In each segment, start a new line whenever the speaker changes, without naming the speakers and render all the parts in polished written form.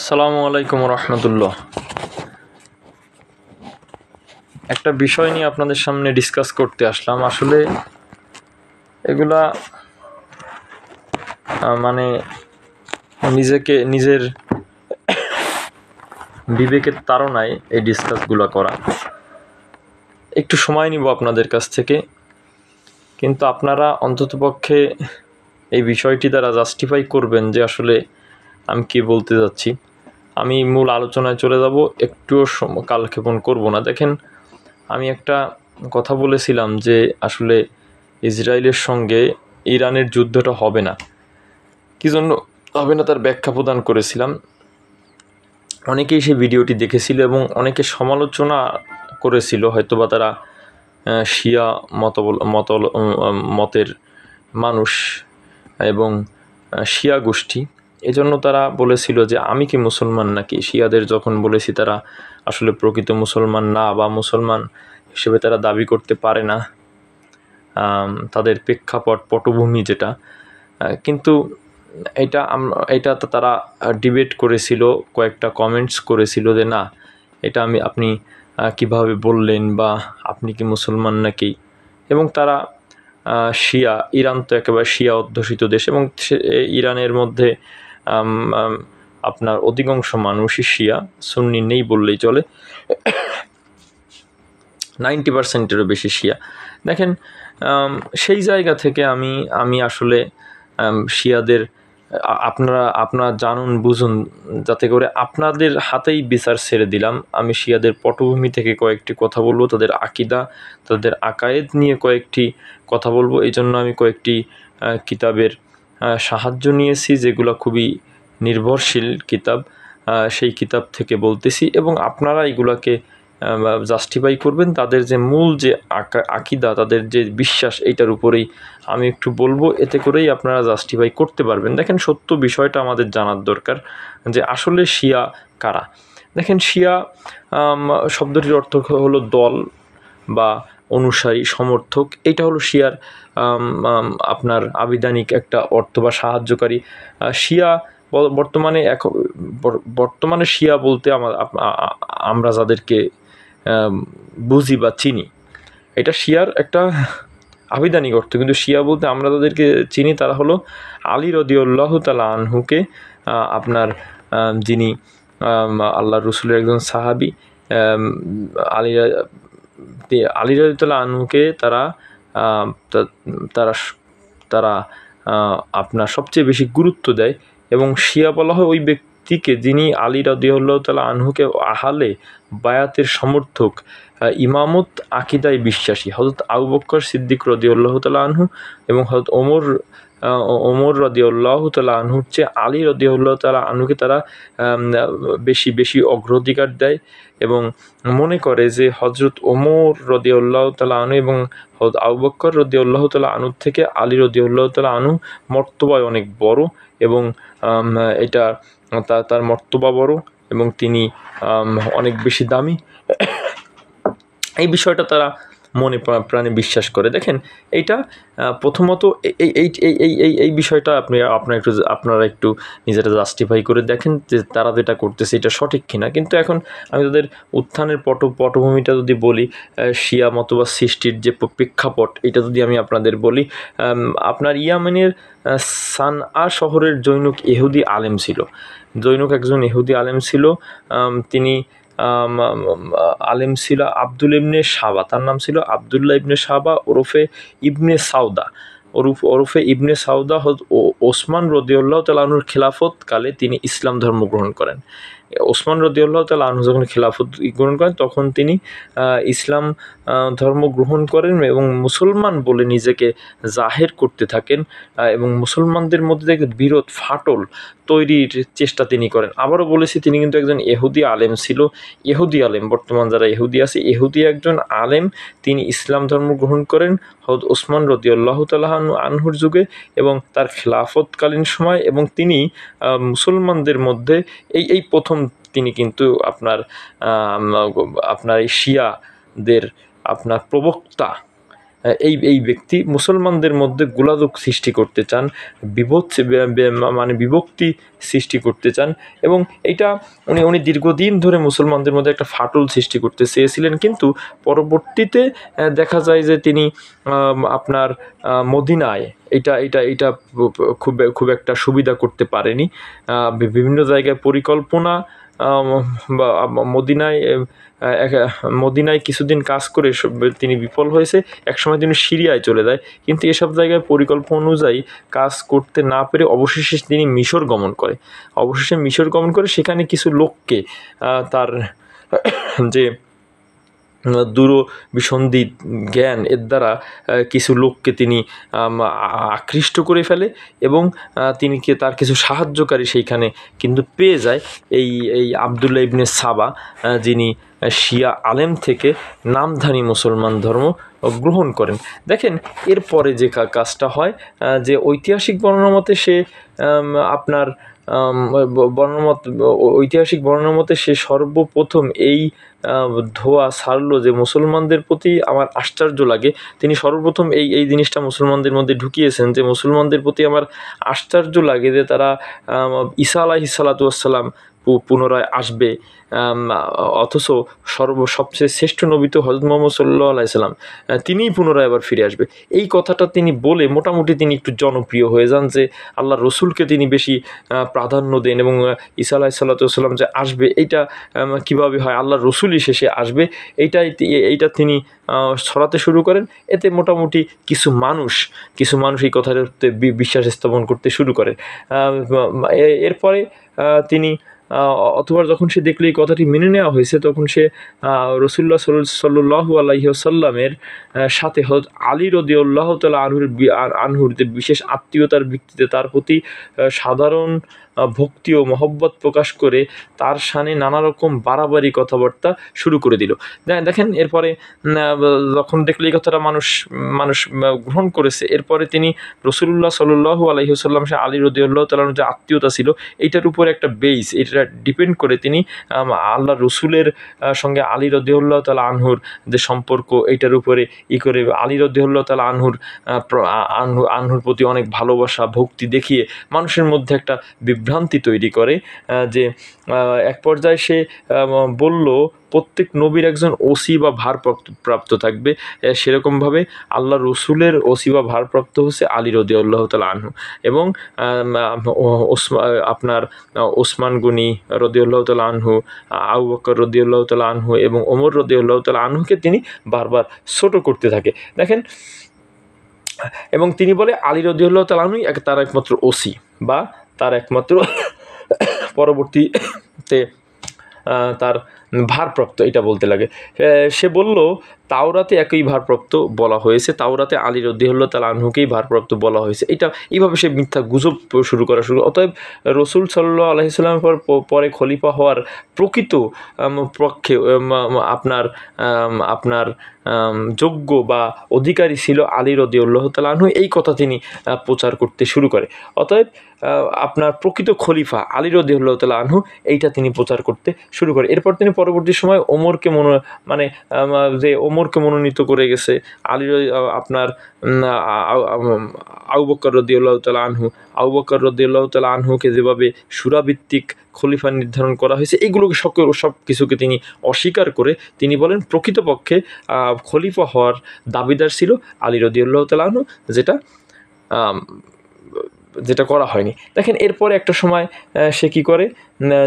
আসসালামু আলাইকুম রহমতুল্লাহ। একটা বিষয় নিয়ে আপনাদের সামনে ডিসকাস করতে আসলাম। আসলে এগুলা মানে নিজের বিবেকের তাড়নায় এই ডিসকাসগুলো করা। একটু সময় নিব আপনাদের কাছ থেকে, কিন্তু আপনারা অন্ততপক্ষে এই বিষয়টি দ্বারা জাস্টিফাই করবেন যে আসলে আমি কি বলতে যাচ্ছি। আমি মূল আলোচনায় চলে যাব, একটুও কালক্ষেপণ করব না। দেখেন, আমি একটা কথা বলেছিলাম যে আসলে ইসরায়েলের সঙ্গে ইরানের যুদ্ধটা হবে না। কী জন্য হবে না তার ব্যাখ্যা প্রদান করেছিলাম। অনেকেই সেই ভিডিওটি দেখেছিল এবং অনেকে সমালোচনা করেছিল, হয়তোবা তারা শিয়া মতের মানুষ এবং শিয়া গোষ্ঠী। এজন্য তারা বলেছিল যে আমি কি মুসলমান নাকি। শিয়াদের যখন বলেছি তারা আসলে প্রকৃত মুসলমান না, বা মুসলমান হিসেবে তারা দাবি করতে পারে না, তাদের প্রেক্ষাপট পটভূমি যেটা। কিন্তু এটা তারা ডিবেট করেছিল, কয়েকটা কমেন্টস করেছিল যে না, এটা আপনি কিভাবে বললেন, বা আপনি কি মুসলমান নাকি। এবং তারা শিয়া, ইরান তো একেবারে শিয়া অধ্যুষিত দেশ, এবং ইরানের মধ্যে আপনার অধিকাংশ মানুষই শিয়া, সুন্নি নেই বললেই চলে, 90%-এরও বেশি শিয়া। দেখেন, সেই জায়গা থেকে আমি আসলে শিয়াদের আপনারা জানুন বুঝুন, যাতে করে আপনাদের হাতেই বিচার ছেড়ে দিলাম। আমি শিয়াদের পটভূমি থেকে কয়েকটি কথা বলবো, তাদের আকিদা, তাদের আকায়েদ নিয়ে কয়েকটি কথা বলবো। এই জন্য আমি কয়েকটি কিতাবের সাহায্য নিয়েছি, যেগুলো খুবই নির্ভরশীল কিতাব। সেই কিতাব থেকে বলতেছি, এবং আপনারা এগুলাকে জাস্টিফাই করবেন। তাদের যে মূল যে আকিদা, তাদের যে বিশ্বাস, এইটার উপরেই আমি একটু বলবো, এতে করেই আপনারা জাস্টিফাই করতে পারবেন। দেখেন, সত্য বিষয়টা আমাদের জানার দরকার যে আসলে শিয়া কারা। দেখেন, শিয়া শব্দটির অর্থ হলো দল বা অনুসারী, সমর্থক। এইটা হলো শিয়ার আপনার আবিধানিক একটা অর্থ বা সাহায্যকারী। শিয়া বর্তমানে শিয়া বলতে আমরা যাদেরকে বুঝি বা চিনি, এটা শিয়ার একটা আবিধানিক অর্থ। কিন্তু শিয়া বলতে আমরা যাদেরকে চিনি তারা হলো আলী রাদিয়াল্লাহু তাআলা আনহুকে, আপনার যিনি আল্লাহ রসুলের একজন সাহাবী, আলী রাদিয়াল্লাহু তাআলা আনহুকে তারা আপনার সবচেয়ে বেশি গুরুত্ব দেয়। এবং শিয়া বলা হয় ওই ব্যক্তিকে যিনি আলী রাদিয়াল্লাহু তাআলা আনহুকে আহলে বায়াতের সমর্থক, ইমামত আকিদায় বিশ্বাসী। হযরত আবু বকর সিদ্দিক রাদিয়াল্লাহু তাআলা আনহু এবং হযরত ওমর রাদিয়াল্লাহু তাআলা আনহুর চেয়ে আলী রাদিয়াল্লাহু তাআলা আনহুকে তারা বেশি অগ্রাধিকার দেয়, এবং মনে করে যে হযরত ওমর রাদিয়াল্লাহু তাআলা আনহু এবং হযরত আবু বকর রাদিয়াল্লাহু তাআলা আনহুর থেকে আলী রাদিয়াল্লাহু তাআলা আনহু মর্তবায় অনেক বড়, এবং এটা তার মর্তবা বড়, এবং তিনি অনেক বেশি দামি। এই বিষয়টা তারা মনে প্রাণে বিশ্বাস করে। দেখেন, এইটা প্রথমত এই বিষয়টা আপনারা একটু নিজেরা জাস্টিফাই করে দেখেন যে তারা যেটা করতেছে এটা সঠিক কিনা। কিন্তু এখন আমি তাদের উত্থানের পটভূমিটা যদি বলি, শিয়া মতবাদ সৃষ্টির যে প্রেক্ষাপট, এটা যদি আমি আপনাদের বলি, আপনার ইয়ামেনের সানআ শহরের জৈনক ইহুদি আলেম ছিল। একজন ইহুদি আলেম ছিল। তিনি আলেম ছিল আব্দুল ইবনে সাবা। তার নাম ছিল আবদুল্লাহ ইবনে সাবা ওরফে ইবনে সাউদা। ওরফে ইবনে সাউদা ওসমান রাদিয়াল্লাহু তাআলা আনহুর খিলাফত কালে তিনি ইসলাম ধর্ম গ্রহণ করেন। ওসমান রাদিয়াল্লাহু তাআলা আনহু যখন খিলাফত গ্রহণ করেন, তখন তিনি ইসলাম ধর্ম গ্রহণ করেন এবং মুসলমান বলে নিজেকে জাহের করতে থাকেন, এবং মুসলমানদের মধ্যে থেকে বিরোধ ফাটল তৈরির চেষ্টা তিনি করেন। আবারও বলেছি, তিনি কিন্তু একজন ইহুদি আলেম ছিল। ইহুদি আলেম, বর্তমান যারা ইহুদি আছে, ইহুদি একজন আলেম। তিনি ইসলাম ধর্ম গ্রহণ করেন হযরত ওসমান রাদিয়াল্লাহু তাআলা আনহুর যুগে এবং তার খিলাফতকালীন সময়, এবং তিনি মুসলমানদের মধ্যে এই প্রথম তিনি কিন্তু আপনার এই শিয়াদের প্রবক্তা এই ব্যক্তি মুসলমানদের মধ্যে গোলাযোগ সৃষ্টি করতে চান, মানে বিভক্তি সৃষ্টি করতে চান, এবং এটা উনি দীর্ঘদিন ধরে মুসলমানদের মধ্যে একটা ফাটল সৃষ্টি করতে চেয়েছিলেন। কিন্তু পরবর্তীতে দেখা যায় যে তিনি আপনার মদিনায় এটা খুব একটা সুবিধা করতে পারেনি। বিভিন্ন জায়গায় পরিকল্পনা বা মদিনায় কিছুদিন কাজ করে তিনি বিফল হয়েছে। একসময় তিনি সিরিয়ায় চলে যায়, কিন্তু এসব জায়গায় পরিকল্পনা অনুযায়ী কাজ করতে না পেরে অবশেষে তিনি মিশর গমন করে সেখানে কিছু লোককে তার যে দূরভিসন্ধি জ্ঞান এর দ্বারা কিছু লোককে তিনি আকৃষ্ট করে ফেলে, এবং তার কিছু সাহায্যকারী সেইখানে কিন্তু পেয়ে যায়। এই আবদুল্লাহ ইবনে সাবা, যিনি শিয়া আলেম থেকে নামধারী মুসলমান ধর্ম গ্রহণ করেন। দেখেন এরপরে যে কাজটা হয়, যে ঐতিহাসিক বর্ণনা মতে সে আপনার ঐতিহাসিক বর্ণনা মতে সে সর্বপ্রথম এই ধোয়া ছাড়লো যে মুসলমানদের প্রতি আমার আশ্চর্য লাগে। তিনি সর্বপ্রথম এই জিনিসটা মুসলমানদের মধ্যে ঢুকিয়েছেন যে মুসলমানদের প্রতি আমার আশ্চর্য লাগে যে তারা ঈসা আলাইহিস সালাতু ওয়াস সালাম পুনরায় আসবে, অথচ সবচেয়ে শ্রেষ্ঠ নবী তো হযরত মুহাম্মদ সাল্লাল্লাহু আলাইহি সাল্লাম, তিনিই পুনরায় আবার ফিরে আসবে। এই কথাটা তিনি বলে মোটামুটি তিনি একটু জনপ্রিয় হয়ে যান, যে আল্লাহর রসুলকে তিনি বেশি প্রাধান্য দেন, এবং ঈসা আলাইহিস সালাতু ওয়াস সালাম যে আসবে এইটা কীভাবে হয়, আল্লাহর রসুলই শেষে আসবে, এইটা তিনি ছড়াতে শুরু করেন। এতে মোটামুটি কিছু মানুষ এই কথাটাতে বিশ্বাস স্থাপন করতে শুরু করে। এরপরে তিনি অথবা যখন সে দেখলো এই কথাটি মেনে নেওয়া হয়েছে, তখন সে রাসূলুল্লাহ সাল্লাল্লাহু আলাইহি ওয়াসাল্লামের সাথে হযরত আলী রাদিয়াল্লাহু তাআলা আনহুর যে বিশেষ আত্মীয়তার ভিত্তিতে তার প্রতি সাধারণ ভক্তি ও মহব্বত প্রকাশ করে তার শানে নানা রকম বাড়াবাড়ি কথাবার্তা শুরু করে দিল। দেখেন এরপরে যখন দেখলো এই কথাটা মানুষ গ্রহণ করেছে, এরপরে তিনি রাসূলুল্লাহ সাল্লাল্লাহু আলাইহি ওয়াসাল্লাম সে আলী রাদিয়াল্লাহু তাআলার যে আত্মীয়তা ছিল এইটার উপর একটা বেস, এটা ডিপেন্ড করে তিনি আল্লাহ রসুলের সঙ্গে আলী রাদিয়াল্লাহু তাআলা আনহুর যে সম্পর্ক এইটার উপরে করে আলী রাদিয়াল্লাহু তাআলা আনহুর প্রতি অনেক ভালোবাসা ভক্তি দেখিয়ে মানুষের মধ্যে একটা বিভ্রান্তি তৈরি করে, যে এক পর্যায়ে সে বলল প্রত্যেক নবীর একজন ওসি বা ভারপ্রাপ্ত থাকবে, সেরকমভাবে আল্লাহ রসুলের ওসি বা ভারপ্রাপ্ত হচ্ছে আলী রাদিয়াল্লাহু তাআলা আনহু, এবং আপনার ওসমান গনি রাদিয়াল্লাহু তাআলা আনহু, আবু বকর রাদিয়াল্লাহু তাআলা আনহু এবং ওমর রাদিয়াল্লাহু তাআলা আনহুকে তিনি বারবার ছোট করতে থাকে। দেখেন, এবং তিনি বলে আলী রাদিয়াল্লাহু তাআলা আনহুই তার একমাত্র ওসি বা তার একমাত্র পরবর্তীতে তার ভারপ্রাপ্ত, এটা বলতে লাগে। সে বলল তাওরাতে একই ভারপ্রাপ্ত বলা হয়েছে, তাওরাতে আলী রাদিয়াল্লাহু তাআলা আনহুকেই ভারপ্রাপ্ত বলা হয়েছে। এইভাবে সে মিথ্যা গুজব শুরু করা অতএব রসুল সাল্লাল্লাহু আলাইহি সাল্লামের পরে খলিফা হওয়ার প্রকৃত পক্ষে আপনার যোগ্য বা অধিকারী ছিল আলী রাদিয়াল্লাহু তাআলা আনহু, এই কথা তিনি প্রচার করতে শুরু করে। অতএব আপনার প্রকৃত খলিফা আলী রাদিয়াল্লাহু তাআলা আনহু এইটা তিনি প্রচার করতে শুরু করে। এরপর তিনি পরবর্তী সময় ওমরকে মনোনীত করে গেছে। আপনার আবু বকর রাদিয়াল্লাহু তাআলা আনহুকে যেভাবে সূরাভিত্তিক খলিফা নির্ধারণ করা হয়েছে, এইগুলোকে সব কিছুকে তিনি অস্বীকার করে তিনি বলেন প্রকৃতপক্ষে খলিফা হওয়ার দাবিদার ছিল আলী রাদিয়াল্লাহু তাআলা আনহু, যেটা করা হয়নি। দেখেন এরপরে একটা সময় সে কি করে,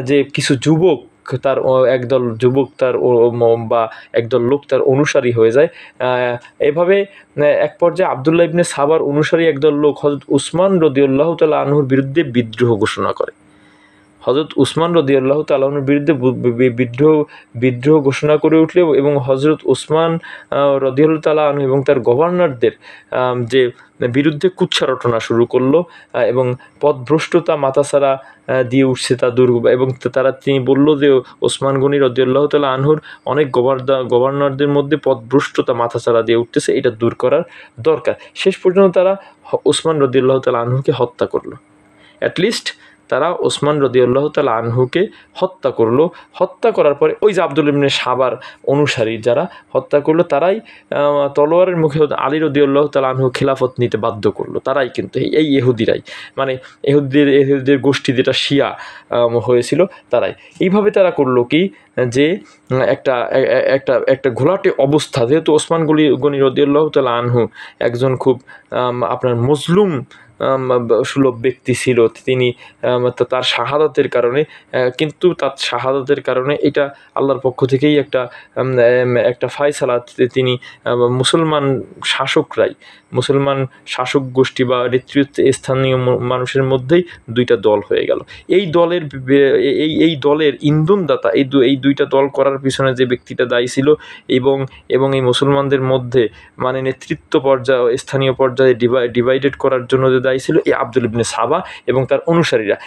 যে কিছু যুবক একদল লোক তার অনুসারী হয়ে যায়। এভাবে এক পর্যায়ে আবদুল্লাহ ইবনে সাবার অনুসারী একদল লোক হযরত উসমান রাদিয়াল্লাহু তাআলা আনহুর বিরুদ্ধে বিদ্রোহ ঘোষণা করে। হযরত উসমান রাদিয়াল্লাহু তাআলা আনহুর বিরুদ্ধে বিদ্রোহ ঘোষণা করে উঠলে, এবং হযরত উসমান রাদিয়াল্লাহু তাআলা আনহু এবং তার গভর্নরদের যে বিরুদ্ধে কুৎসা রটনা শুরু করলো, এবং পথভ্রষ্টতা মাথাছাড়া দিয়ে উঠছে তা এবং তিনি বলল যে ওসমান গনি রাদিয়াল্লাহু তাআলা আনহুর অনেক গভর্নরদের মধ্যে পথভ্রষ্টতা মাথাছাড়া দিয়ে উঠতেছে, এটা দূর করার দরকার। শেষ পর্যন্ত তারা ওসমান রাদিয়াল্লাহু তাআলা আনহুকে হত্যা করলো। অ্যাটলিস্ট তারা ওসমান রাদিয়াল্লাহু তাআলা আনহুকে হত্যা করলো। হত্যা করার পরে ওই যে আব্দুল্লাহ ইবনে সাবার অনুসারী যারা হত্যা করলো, তারাই তলোয়ারের মুখে আলী রাদিয়াল্লাহু তাআলা আনহু খিলাফত নিতে বাধ্য করলো। তারাই কিন্তু এই ইহুদিরাই, মানে ইহুদিদের গোষ্ঠী যেটা শিয়া হয়েছিল তারাই। এইভাবে তারা করলো কি, যে একটা একটা একটা ঘোলাটে অবস্থা, যেহেতু ওসমান গনি রাদিয়াল্লাহু তাআলা আনহু একজন খুব আপনার মজলুম সুলভ ব্যক্তি ছিল, তিনি তার শাহাদাতের কারণে, কিন্তু তার শাহাদাতের কারণে এটা আল্লাহর পক্ষ থেকেই একটা ফায়সালা, তিনি মুসলমান শাসক গোষ্ঠী বা নেতৃত্ব স্থানীয় মানুষের মধ্যেই দুইটা দল হয়ে গেল। এই দলের ইন্ধনদাতা, এই দুইটা দল করার পিছনে যে ব্যক্তিটা দায়ী ছিল এবং এই মুসলমানদের মধ্যে মানে নেতৃত্ব পর্যায়ে, স্থানীয় পর্যায়ে ডিভাইডেড করার জন্য যে দায়ী ছিল এই আব্দুল ইবনে সাবা এবং তার অনুসারীরা।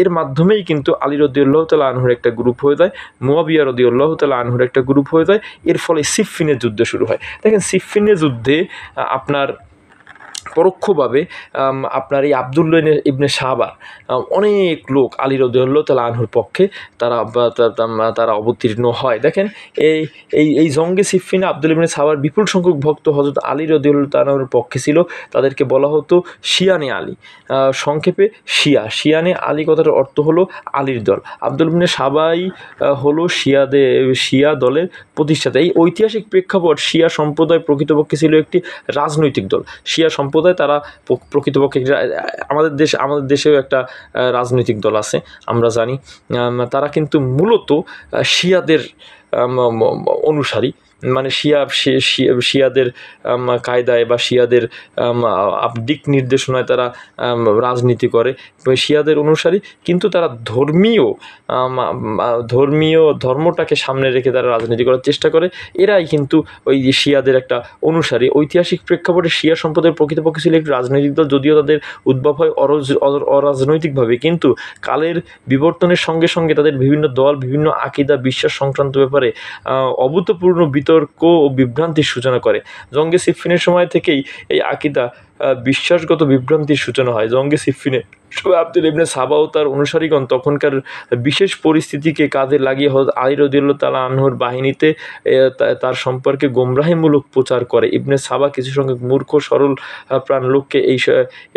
এর মাধ্যমেই কিন্তু আলী রাদিয়াল্লাহু তাআলা আনহুর একটা গ্রুপ হয়ে যায়, মুয়াবিয়া রাদিয়াল্লাহু তাআলা আনহুর একটা গ্রুপ হয়ে যায়। এর ফলে সিফফিনের যুদ্ধ শুরু হয়। দেখেন, সিফফিনের যুদ্ধে আপনার পরোক্ষভাবে আপনার এই আব্দুল্লাহ ইবনে সাবার অনেক লোক আলী রাদিয়াল্লাহু তাআলা আনহুর পক্ষে তারা অবতীর্ণ হয়। দেখেন, এই জঙ্গে সিফফিনে আব্দুল্লাহ ইবনে সাবার বিপুল সংখ্যক ভক্ত হযরত আলী রাদিয়াল্লাহু তাআলা আনহুর পক্ষে ছিল। তাদেরকে বলা হতো শিয়ানে আলী, সংক্ষেপে শিয়ানে আলী কথাটার অর্থ হলো আলীর দল। আব্দুল্লাহ ইবনে সাবাই হলো শিয়া দলের প্রতিষ্ঠাতা। এই ঐতিহাসিক প্রেক্ষাপট, শিয়া সম্প্রদায় প্রকৃতপক্ষে ছিল একটি রাজনৈতিক দল। শিয়া সম্প্রদায় তারা প্রকৃতপক্ষে আমাদের দেশেও একটা রাজনৈতিক দল আছে, আমরা জানি। তারা কিন্তু মূলত শিয়াদের অনুসারী, মানে শিয়াদের কায়দায় বা শিয়াদের দিক নির্দেশনায় তারা রাজনীতি করে, শিয়াদের অনুসারী। কিন্তু তারা ধর্মটাকে সামনে রেখে তারা রাজনীতি করার চেষ্টা করে। এরাই কিন্তু ওই শিয়াদের একটা অনুসারী। ঐতিহাসিক প্রেক্ষাপটে শিয়া সম্প্রদায়ের প্রকৃতপক্ষে ছিল একটি রাজনৈতিক দল, যদিও তাদের উদ্ভব হয় অরাজনৈতিকভাবে, কিন্তু কালের বিবর্তনের সঙ্গে সঙ্গে তাদের বিভিন্ন দল বিভিন্ন আকীদা বিশ্বাস সংক্রান্ত ব্যাপারে অভূতপূর্ণ বিতর্ক ও বিভ্রান্তির সূচনা করে। জঙ্গে সিফফিনের সময় থেকেই এই আকীদা বিশ্বাসগত বিভ্রান্তির সূচনা হয়। জঙ্গে সিফফিনে আব্দুল ইবনে সাবা ও তার অনুসারীগণ তখনকার বিশেষ পরিস্থিতিকে কাজে লাগিয়ে আলী রাদিয়াল্লাহু তাআলা আনহুর বাহিনীতে তার সম্পর্কে গোমরাহিমূলক প্রচার করে। ইবনে সাবা কিছু সংখ্যক মূর্খ সরল প্রাণ লোককে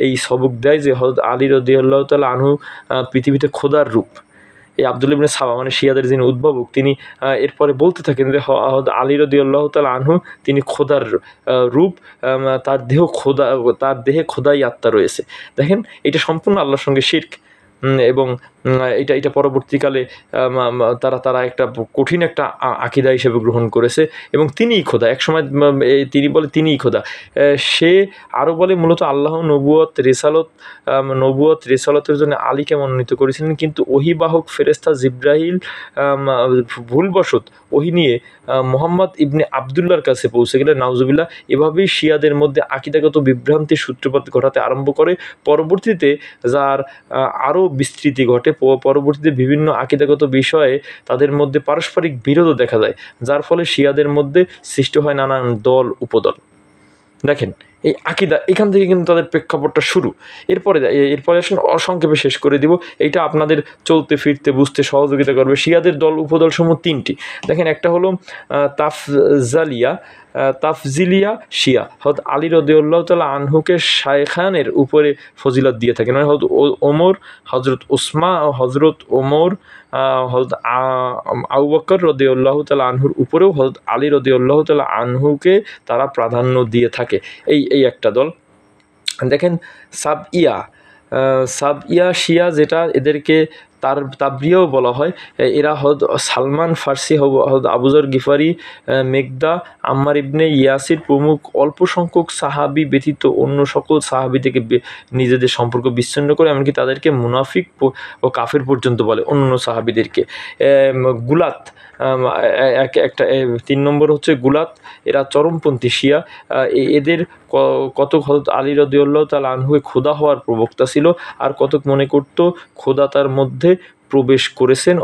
এই সবক দেয় যে হযরত আলী রাদিয়াল্লাহু তাআলা আনহু পৃথিবীতে খোদার রূপ। এই আব্দুল্লাহ ইবনে সাবা মানে শিয়াদের যিনি উদ্ভাবক, তিনি এরপরে বলতে থাকেন যে আলী রাদিয়াল্লাহু তাআলা আনহু তিনি খোদার রূপ, তার দেহে খোদাই আত্মা রয়েছে। দেখেন, এটা সম্পূর্ণ আল্লাহর সঙ্গে শিরক, এবং এটা পরবর্তীকালে তারা একটা কঠিন একটা আকীদা হিসেবে গ্রহণ করেছে, এবং তিনিই খোদা। একসময় তিনি বলে তিনিই খোদা। সে আরও বলে মূলত আল্লাহ নবুয়ত রিসালতের জন্য আলীকে মনোনীত করেছিলেন, কিন্তু ওহীবাহক ফেরেশতা জিবরাইল ভুলবশত ওহী নিয়ে মুহাম্মদ ইবনে আবদুল্লাহর কাছে পৌঁছে গেলে, নাউজুবিল্লাহ। এভাবেই শিয়াদের মধ্যে আকীদাগত বিভ্রান্তির সূত্রপাত ঘটাতে আরম্ভ করে। পরবর্তীতে যার আরও বিস্তৃতি ঘটে, পরবর্তীতে বিভিন্ন আকীদাগত বিষয়ে তাদের মধ্যে পারস্পরিক বিরোধও দেখা যায়, যার ফলে শিয়াদের মধ্যে সৃষ্টি হয় নানান দল উপদল। দেখেন, এই আকীদা এখান থেকে কিন্তু তাদের প্রেক্ষাপটটা শুরু। এরপরে আসুন অসংক্ষেপে শেষ করে দিব, এইটা আপনাদের চলতে ফিরতে বুঝতে সহযোগিতা করবে। শিয়াদের দল উপদল সমূহ তিনটি। দেখেন, একটা হলো তাফজিলিয়া শিয়া, হযরত আলী রাদিয়াল্লাহু তাআলা আনহুকে শায়খানের উপরে ফজিলত দিয়ে থাকেন, মানে হযরত ওমর, হযরত আবু বকর রাদিয়াল্লাহু তাআলা আনহুর উপরেও হযরত আলী রাদিয়াল্লাহু তাআলা আনহুকে তারা প্রাধান্য দিয়ে থাকে। এই একটা দল। দেখেন, সাবইয়া শিয়া, যেটা এদেরকে তাবরিয়াও বলা হয়, এরা সালমান ফার্সি, আবু যর গিফারি, মেঘদা, আম্মার ইবনে ইয়াসির প্রমুখ অল্প সংখ্যক সাহাবী ব্যতীত অন্য সকল সাহাবী থেকে নিজেদের সম্পর্ক বিচ্ছিন্ন করে, এমনকি তাদেরকে মুনাফিক ও কাফের পর্যন্ত বলে অন্য সাহাবীদেরকে। গুলাত একটা 3 নম্বর হচ্ছে গুলাত, এরা চরমপন্থী শিয়া। এদের কতক হযরত আলী রাদিয়াল্লাহু তাআলা আনহুকে খোদা হওয়ার প্রবক্তা ছিল, আর কতক মনে করত খোদা তার মধ্যে প্রবেশ করেছেন,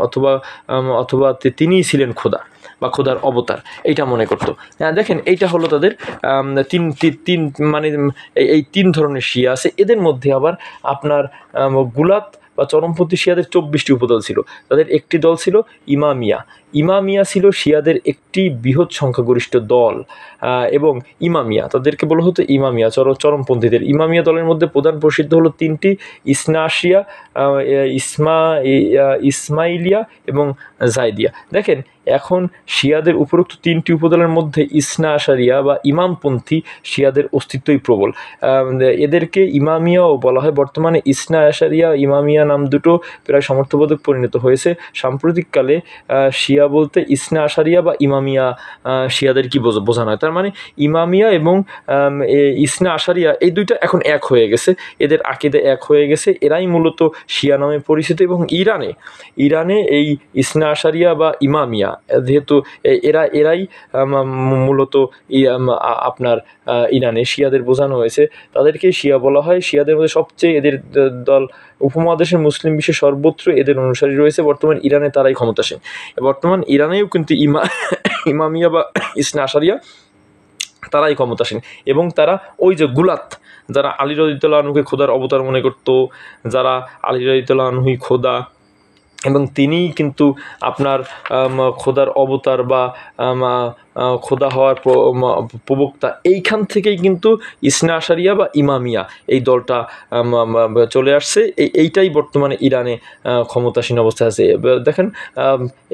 অথবা তিনিই ছিলেন খোদা। বা খোদার অবতার, এইটা মনে করতো। দেখেন এইটা হলো তাদের তিন মানে এই তিন ধরনের শিয়া আছে। এদের মধ্যে আবার আপনার গুলাত বা চরমপন্থী শিয়াদের 24টি উপদল ছিল। তাদের একটি দল ছিল ইমামিয়া। ইমামিয়া ছিল শিয়াদের একটি বৃহৎ সংখ্যাগরিষ্ঠ দল, এবং ইমামিয়া তাদেরকে বলা হতো ইমামিয়া, চরমপন্থীদের। ইমামিয়া দলের মধ্যে প্রধান প্রসিদ্ধ হলো তিনটি: ইসনা আশিয়া, ইসমাইলিয়া এবং জাইদিয়া। দেখেন এখন শিয়াদের উপরোক্ত তিনটি উপদলের মধ্যে ইসনা আশারিয়া বা ইমামপন্থী শিয়াদের অস্তিত্বই প্রবল। এদেরকে ইমামিয়াও বলা হয়। বর্তমানে ইসনা আশারিয়া ইমামিয়া নাম দুটো প্রায় সমর্থবোধক পরিণত হয়েছে। সাম্প্রতিককালে শিয়া বলতে ইসনা আশারিয়া বা ইমামিয়া শিয়াদের কি বোঝানো হয়, তার মানে ইমামিয়া এবং ইসনা আশারিয়া এই দুইটা এখন এক হয়ে গেছে, এদের আকীদা এক হয়ে গেছে। এরাই মূলত শিয়া নামে পরিচিত। এবং ইরানে এই ইসনা আশারিয়া বা ইমামিয়া, যেহেতু এরাই মূলত আপনার ইরানে শিয়াদের বোঝানো হয়েছে, তাদেরকে শিয়া বলা হয়। শিয়াদের মধ্যে সবচেয়ে এদের দল উপমহাদেশের মুসলিম বিশ্বে সর্বত্র এদের অনুসারী রয়েছে। বর্তমান ইরানে তারাই ক্ষমতাসীন। বর্তমান ইরানেও কিন্তু ইমামিয়া বা ইসনা আশারিয়া তারাই ক্ষমতাসীন। এবং তারা ওই যে গুলাত, যারা আলী রাদিয়াল্লাহু আনহুকে খোদার অবতার মনে করত, যারা আলী রাদিয়াল্লাহু আনহুই খোদা এবং তিনিই কিন্তু আপনার খোদার অবতার বা খোদা হওয়ার প্রবক্তা, এইখান থেকেই কিন্তু ইসনা আশারিয়া বা ইমামিয়া এই দলটা চলে আসছে। এইটাই বর্তমানে ইরানে ক্ষমতাসীন অবস্থায় আছে। দেখেন,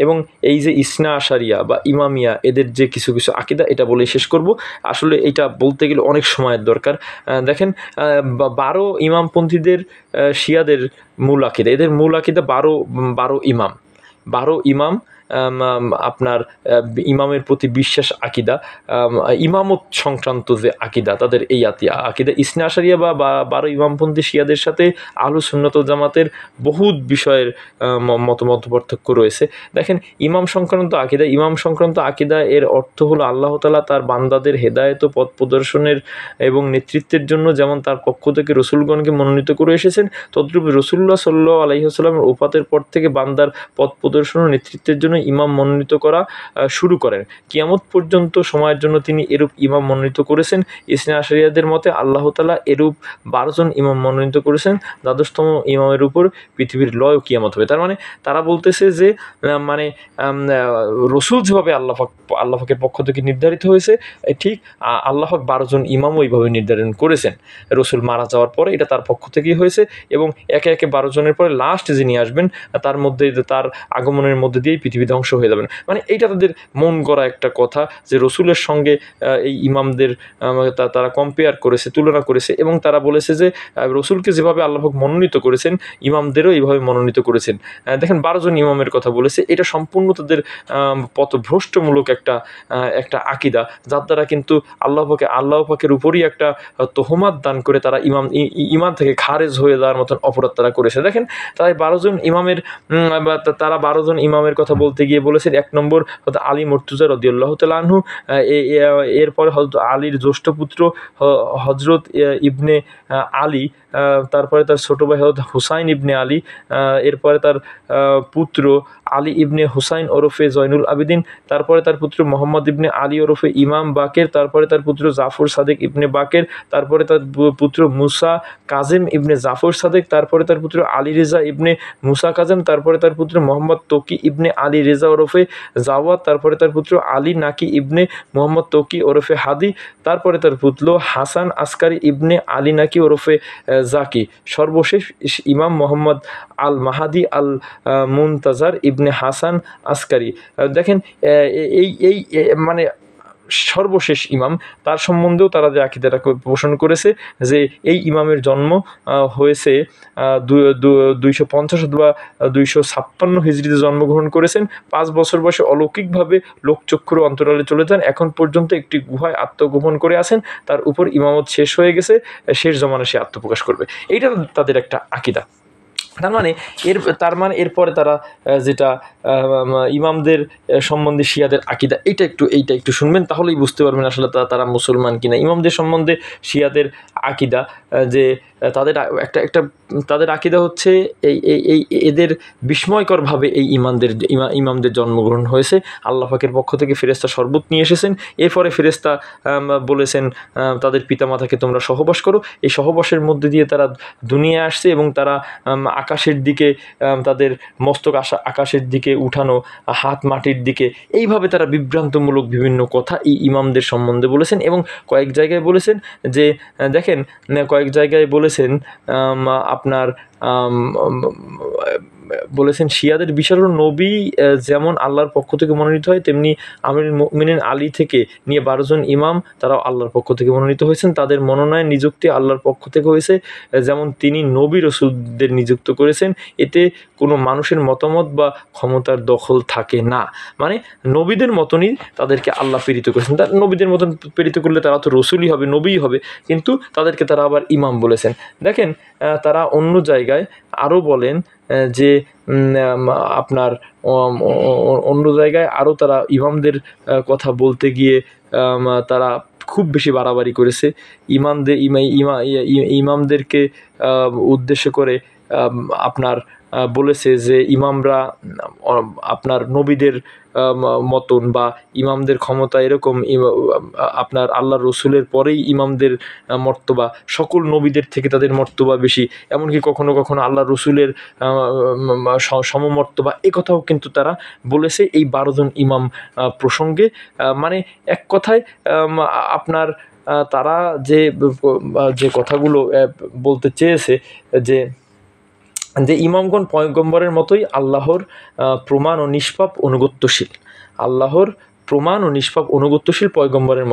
এবং এই যে ইসনা আশারিয়া বা ইমামিয়া এদের যে কিছু কিছু আকীদা, এটা বলে শেষ করব। আসলে এটা বলতে গেলে অনেক সময়ের দরকার। দেখেন, 12 ইমামপন্থীদের শিয়াদের মূল আকীদা, এদের মূল আকীদা 12 ইমাম, আপনার ইমামের প্রতি বিশ্বাস আকীদা, ইমামত সংক্রান্ত যে আকীদা, তাদের এই আকীদা। ইসনা আশারিয়া বা 12 ইমামপন্থী শিয়াদের সাথে আহলুস সুন্নাত ওয়াল জামাতের বহুত বিষয়ের মত পার্থক্য রয়েছে। দেখেন, ইমাম সংক্রান্ত আকীদা এর অর্থ হলো আল্লাহ তাআলা তার বান্দাদের হেদায়েত ও পথ প্রদর্শনের এবং নেতৃত্বের জন্য যেমন তার পক্ষ থেকে রসুলগণকে মনোনীত করে এসেছেন, তদ্রূপ রাসূলুল্লাহ সাল্লাল্লাহু আলাইহি ওয়াসাল্লামের ওফাতের পর থেকে বান্দার পথ প্রদর্শন ও নেতৃত্বের জন্য ইমাম মনোনীত করা শুরু করেন। কিয়ামত পর্যন্ত সময়ের জন্য তিনি এরূপ ইমাম মনোনীত করেছেন। ইসনা আশারিয়াদের মতে আল্লাহ তাআলা এরূপ 12 জন ইমাম মনোনীত করেছেন। দ্বাদশতম ইমামের উপর পৃথিবীর লয় ও কিয়ামত হবে। তার মানে তারা বলতেছে যে মানে রসুল যেভাবে আল্লাহ পাকের পক্ষ থেকে নির্ধারিত হয়েছে, ঠিক আল্লাহ পাক 12 জন ইমামও এইভাবে নির্ধারণ করেছেন। রসুল মারা যাওয়ার পরে এটা তার পক্ষ থেকেই হয়েছে, এবং একে একে 12 জনের পরে লাস্ট যিনি আসবেন তার মধ্যে, তার আগমনের মধ্যে দিয়েই পৃথিবী ধ্বংস হয়ে যাবেন। মানে এইটা তাদের মন গড়া একটা কথা, যে রসুলের সঙ্গে এই ইমামদের তারা কম্পেয়ার করেছে, তুলনা করেছে, এবং তারা বলেছে যে রসুলকে যেভাবে আল্লাহ পাক মনোনীত করেছেন, ইমামদেরও এইভাবে মনোনীত করেছেন। দেখেন, 12 জন ইমামের কথা বলেছে। এটা সম্পূর্ণ তাদের পথভ্রষ্টমূলক একটা আকীদা, যার দ্বারা কিন্তু আল্লাহ পাকের উপরই একটা তোহমাত দান করে তারা ইমান থেকে খারেজ হয়ে যাওয়ার মতন অপরাধ তারা করেছে। দেখেন, তাই 12 জন ইমামের কথা বলতে গিয়ে বলেছেন, 1 নম্বর হয়তো আলী মুর্তজা রাদিয়াল্লাহু তাআলা আনহু, এরপরে হযরত আলীর জ্যেষ্ঠ পুত্র হযরত ইবনে আলী, তারপরে তার ছোট ভাই হযরত হুসাইন ইবনে আলী, এরপরে তার পুত্র আলী ইবনে হুসাইন ওরফে জয়নুল আবেদিন, তারপরে তার পুত্র মোহাম্মদ ইবনে আলী ওরফে ইমাম বাকের, তারপরে তার পুত্র জাফর সাদেক ইবনে বাকের, তারপরে তার পুত্র মুসা কাজেম ইবনে জাফর সাদেক, তারপরে তার পুত্র আলী রেজা ইবনে মুসা কাজেম, তারপরে তার পুত্র মোহাম্মদ তকি ইবনে আলী রেজা ওরফে জাওয়াদ, তারপরে তার পুত্র আলী নাকি ইবনে মোহাম্মদ তকি ওরফে হাদি, তারপরে তার পুত্র হাসান আসকারি ইবনে আলী নাকি ওরফে জাকি, সর্বশেষ ইমাম মোহাম্মদ আল মাহাদি আল মুনতাজার ইবনে হাসান আসকারি। দেখেন, এই মানে সর্বশেষ ইমাম, তার সম্বন্ধেও তারা যে আকীদাটা পোষণ করেছে যে এই ইমামের জন্ম হয়েছে 250 অথবা 256 হিজরিতে জন্মগ্রহণ করেছেন। 5 বছর বয়সে অলৌকিকভাবে লোকচক্ষুর অন্তরালে চলে যান। এখন পর্যন্ত একটি গুহায় আত্মগোপন করে আছেন। তার উপর ইমামত শেষ হয়ে গেছে, শেষ জমানায় সে আত্মপ্রকাশ করবে। এইটা তাদের একটা আকীদা। তার মানে এরপরে তারা যেটা ইমামদের সম্বন্ধে শিয়াদের আকীদা, এইটা একটু শুনবেন, তাহলেই বুঝতে পারবেন আসলে তারা মুসলমান কিনা। ইমামদের সম্বন্ধে শিয়াদের আকীদা যে তাদের একটা তাদের আকীদা হচ্ছে এই এদের বিস্ময়করভাবে এই ইমামদের জন্মগ্রহণ হয়েছে। আল্লাহ পাকের পক্ষ থেকে ফেরেশতা শরবত নিয়ে এসেছেন, এরপরে ফেরেশতা বলেছেন তাদের পিতামাতাকে তোমরা সহবাস করো। এই সহবাসের মধ্যে দিয়ে তারা দুনিয়ায় আসছে এবং তারা আকাশের দিকে তাদের মস্তক আকাশের দিকে উঠানো, হাত মাটির দিকে, এইভাবে তারা বিভ্রান্তমূলক বিভিন্ন কথা এই ইমামদের সম্বন্ধে বলেছেন। এবং কয়েক জায়গায় বলেছেন যে দেখেন, কয়েক জায়গায় বলেছেন আপনার বলেছেন শিয়াদের বিশাল নবী যেমন আল্লাহর পক্ষ থেকে মনোনীত হয়, তেমনি আমিরুল মুমিনিন আলী থেকে নিয়ে 12 জন ইমাম তারাও আল্লাহর পক্ষ থেকে মনোনীত হয়েছেন। তাদের মনোনয়ন নিযুক্তি আল্লাহর পক্ষ থেকে হয়েছে, যেমন তিনি নবী রাসূলদের নিযুক্ত করেছেন। এতে কোনো মানুষের মতামত বা ক্ষমতার দখল থাকে না। মানে নবীদের মতনই তাদেরকে আল্লাহ প্রেরিত করেছেন। তার নবীদের মতন প্রেরিত করলে তারা তো রসুলই হবে, নবীই হবে, কিন্তু তাদেরকে তারা আবার ইমাম বলেছেন। দেখেন তারা অন্য জায়গায় আরও বলেন যে আপনার অন্য জায়গায় আরও তারা ইমামদের কথা বলতে গিয়ে তারা খুব বেশি বাড়াবাড়ি করেছে। ইমামদেরকে উদ্দেশ্য করে আপনার বলেছে যে ইমামরা আপনার নবীদের মতন বা ইমামদের ক্ষমতা এরকম, আপনার আল্লাহ রসুলের পরেই ইমামদের মর্তবা সকল নবীদের থেকে তাদের মর্তবা বেশি, এমনকি কখনো কখনো আল্লাহ রসুলের সমমর্তবা, এ কথাও কিন্তু তারা বলেছে এই 12 জন ইমাম প্রসঙ্গে। মানে এক কথায় আপনার তারা যে কথাগুলো বলতে চেয়েছে যে ইমামগণ পয়গম্বরের মতোই আল্লাহর প্রমাণ ও নিষ্পাপ অনুগত্যশীল, আল্লাহর প্রমাণ ও নিষ্পাপ অনুগত্যশীল পয়গম্বরের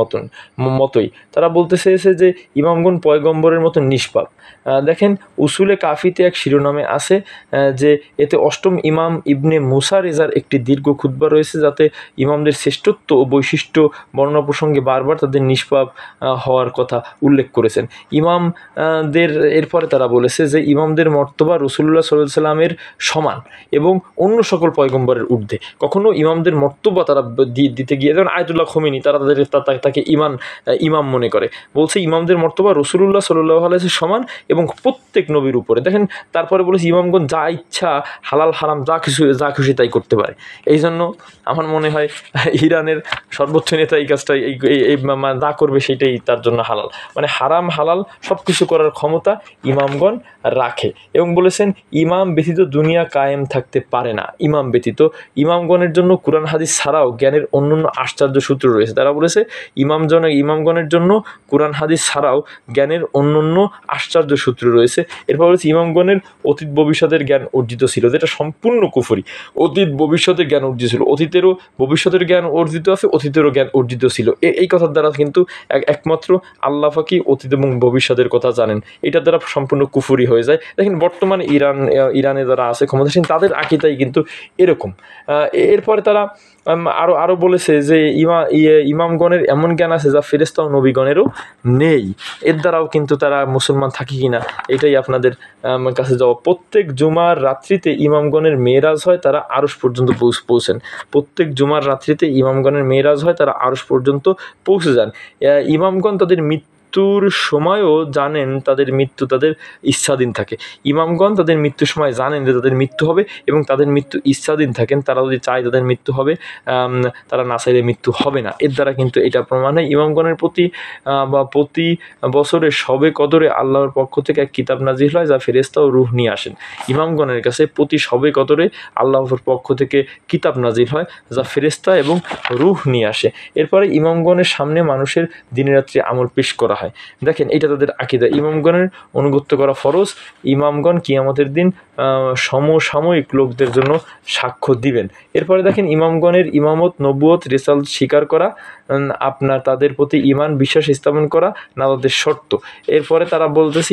মতোই তারা বলতে চেয়েছে যে ইমামগণ পয়গম্বরের মতো নিষ্পাপ। দেখেন উসুলে কাফিতে এক শিরোনামে আছে যে এতে 8ম ইমাম ইবনে মুসা রেজার একটি দীর্ঘ খুতবা রয়েছে, যাতে ইমামদের শ্রেষ্ঠত্ব ও বৈশিষ্ট্য বর্ণনা প্রসঙ্গে বারবার তাদের নিষ্পাপ হওয়ার কথা উল্লেখ করেছেন ইমামদের। এরপরে তারা বলেছে যে ইমামদের মর্তবা রাসূলুল্লাহ সাল্লাল্লাহু আলাইহি ওয়াসাল্লামের সমান এবং অন্য সকল পয়গম্বরের ঊর্ধ্বে। কখনো ইমামদের মর্তবা তারা দিতে গিয়ে, যেমন আয়াতুল্লাহ খোমেনি, তারা তাকে ইমাম মনে করে, বলছে ইমামদের মর্তবা রাসূলুল্লাহ সাল্লাল্লাহু আলাইহি ওয়াসাল্লামের সমান এবং প্রত্যেক নবীর উপরে। দেখেন তারপরে বলেছে ইমামগণ যা ইচ্ছা হালাল হারাম যা খুশি তাই করতে পারে। এই জন্য আমার মনে হয় ইরানের সর্বোচ্চ নেতা এই কাজটাই যা করবে সেটাই তার জন্য হালাল, মানে হারাম হালাল সব কিছু করার ক্ষমতা ইমামগণ রাখে। এবং বলেছেন ইমাম ব্যতীত দুনিয়া কায়েম থাকতে পারে না। ইমাম ব্যতীত ইমামগণের জন্য কুরআন হাদিস ছাড়াও জ্ঞানের অন্যান্য আশ্চর্য সূত্র রয়েছে। তারা বলেছে ইমামগণের জন্য কুরআন হাদিস ছাড়াও জ্ঞানের অন্যান্য আশ্চর্য সূত্র রয়েছে। এরপর বলেছে ইমামগণের অতীত ভবিষ্যতের জ্ঞান অর্জিত ছিল, যেটা সম্পূর্ণ কুফরি। অতীত ভবিষ্যতের জ্ঞান অর্জিত ছিল, অতীতেরও ভবিষ্যতের জ্ঞান অর্জিত আছে, অতীতেরও জ্ঞান অর্জিত ছিল। এই কথার দ্বারা কিন্তু একমাত্র আল্লাহ পাকই অতীত এবং ভবিষ্যতের কথা জানেন, এটার দ্বারা সম্পূর্ণ কুফরি হয়ে যায়। দেখেন বর্তমানে ইরানে যারা আছে ক্ষমতাসীন, তাদের আকীদাই কিন্তু এরকম। এরপরে তারা আরও বলেছে যে ইমামগণের এমন জ্ঞান আছে যা ফেরেশতা ও নবীগণেরও নেই। এর দ্বারাও কিন্তু তারা মুসলমান থাকে কিনা এটাই আপনাদের কাছে যাওয়া। প্রত্যেক জুমার রাত্রিতে ইমামগণের মেরাজ হয়, তারা আরশ পর্যন্ত পৌঁছেন। প্রত্যেক জুমার রাত্রিতে ইমামগণের মেরাজ হয়, তারা আরশ পর্যন্ত পৌঁছে যান। ইমামগণ তাদের মৃত্যুর সময়ও জানেন তাদের মৃত্যু তাদের ইচ্ছাধীন থাকে। ইমামগণ তাদের মৃত্যুর সময় জানেন যে তাদের মৃত্যু হবে এবং তাদের মৃত্যু ইচ্ছাধীন থাকেন। তারা যদি চায় তাদের মৃত্যু হবে, তারা না চাইলে মৃত্যু হবে না। এর দ্বারা কিন্তু এটা প্রমাণ হয় ইমামগণের প্রতি বছরে শবে কদরে আল্লাহর পক্ষ থেকে এক কিতাব নাজিল হয় যা ফেরেশতা ও রূহ নিয়ে আসেন। ইমামগণের কাছে প্রতি শবে কদরে আল্লাহর পক্ষ থেকে কিতাব নাজিল হয় যা ফেরেশতা এবং রূহ নিয়ে আসে। এরপরে ইমামগণের সামনে মানুষের দিনে রাত্রি আমল পেশ করা হয়। দেখেন এটা তাদের আকীদা, ইমামগণের অনুগত্য করা ফরজ। ইমামগণ কিয়ামতের দিন সমসাময়িক লোকদের জন্য সাক্ষ্য দিবেন। এরপরে দেখেন ইমামগণের ইমামত, নবুয়ত, রিসালাত স্বীকার করা, আপনার তাদের প্রতি ঈমান বিশ্বাস স্থাপন করা না তাদের শর্ত। এরপরে তারা বলতেছে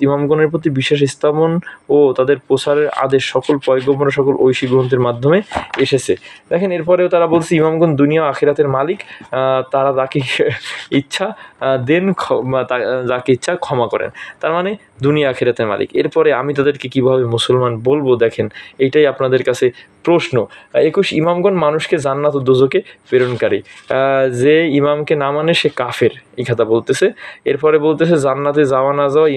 ইমামগণের প্রতি বিশ্বাস স্থাপন ও তাদের প্রচারের আদেশ সকল পয়গম্বর সকল ঐশী গ্রন্থের মাধ্যমে এসেছে। দেখেন এরপরেও তারা বলছে ইমামগণ দুনিয়া ও আখিরাতের মালিক, তারা যাকে ইচ্ছা দেন, যাকে ইচ্ছা ক্ষমা করেন। তার মানে দুনিয়া আখিরাতের মালিক। এরপরে আমি তাদেরকে কিভাবে মুসলমান বলবো, দেখেন এইটাই আপনাদের কাছে প্রশ্ন। 21 ইমামগণ মানুষকে জান্নাত ও দোজখে প্রেরণকারী, যে ইমামকে না মানে সে কাফের, এই কথা বলতেছে। এরপরে বলতেছে জান্নাতে যাওয়া না যাওয়া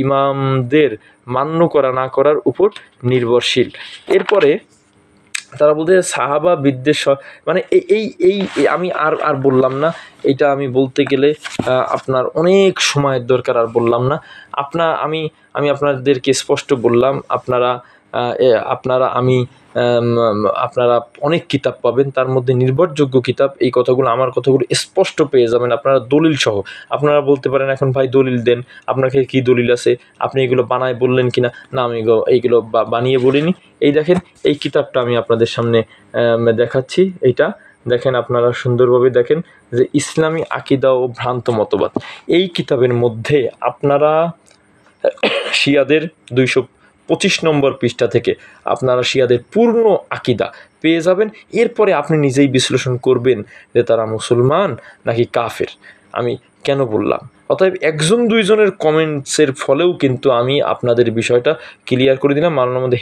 ইমামদের মান্য করা না করার উপর নির্ভরশীল। এরপরে তারা বলতেছে সাহাবা বিদ্বেষ, মানে এই আমি আর বললাম না, এটা আমি বলতে গেলে আপনার অনেক সময়ের দরকার, আর বললাম না। আমি আপনাদেরকে স্পষ্ট বললাম, আপনারা অনেক কিতাব পাবেন, তার মধ্যে নির্ভরযোগ্য কিতাব, এই কথাগুলো আমার কথাগুলো স্পষ্ট পেয়ে যাবেন আপনারা দলিল সহ। আপনারা বলতে পারেন এখন ভাই দলিল দেন, আপনাকে কি দলিল আছে, আপনি এগুলো বানায় বললেন কিনা? না, আমি এইগুলো বানিয়ে বলিনি। এই দেখেন, এই কিতাবটা আমি আপনাদের সামনে দেখাচ্ছি। এইটা দেখেন, আপনারা সুন্দরভাবে দেখেন যে ইসলামী আকিদা ও ভ্রান্ত মতবাদ। এই কিতাবের মধ্যে আপনারা শিয়াদের 225 নম্বর পৃষ্ঠা থেকে আপনারা শিয়াদের পূর্ণ আকিদা পেয়ে যাবেন। এরপরে আপনি নিজেই বিশ্লেষণ করবেন যে তারা মুসলমান নাকি কাফের। আমি কেন বললাম? অতএব একজন দুইজনের কমেন্টসের ফলেও কিন্তু আমি আপনাদের বিষয়টা ক্লিয়ার করে দিলাম। মাওলানা মোহাম্মদ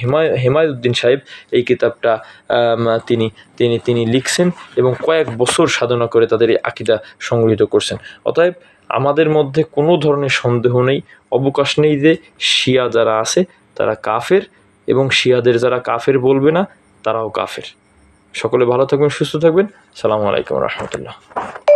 হেমায়েতুদ্দিন সাহেব এই কিতাবটা তিনি লিখছেন এবং কয়েক বছর সাধনা করে তাদের এই আকিদা সংগঠিত করছেন। অতএব আমাদের মধ্যে কোনো ধরনের সন্দেহ নেই, অবকাশ নেই যে শিয়া যারা আছে তারা কাফের, এবং শিয়াদের যারা কাফের বলবে না তারাও কাফের। সকলে ভালো থাকবেন, সুস্থ থাকবেন। সালামু আলাইকুম রহমতুল্লাহ।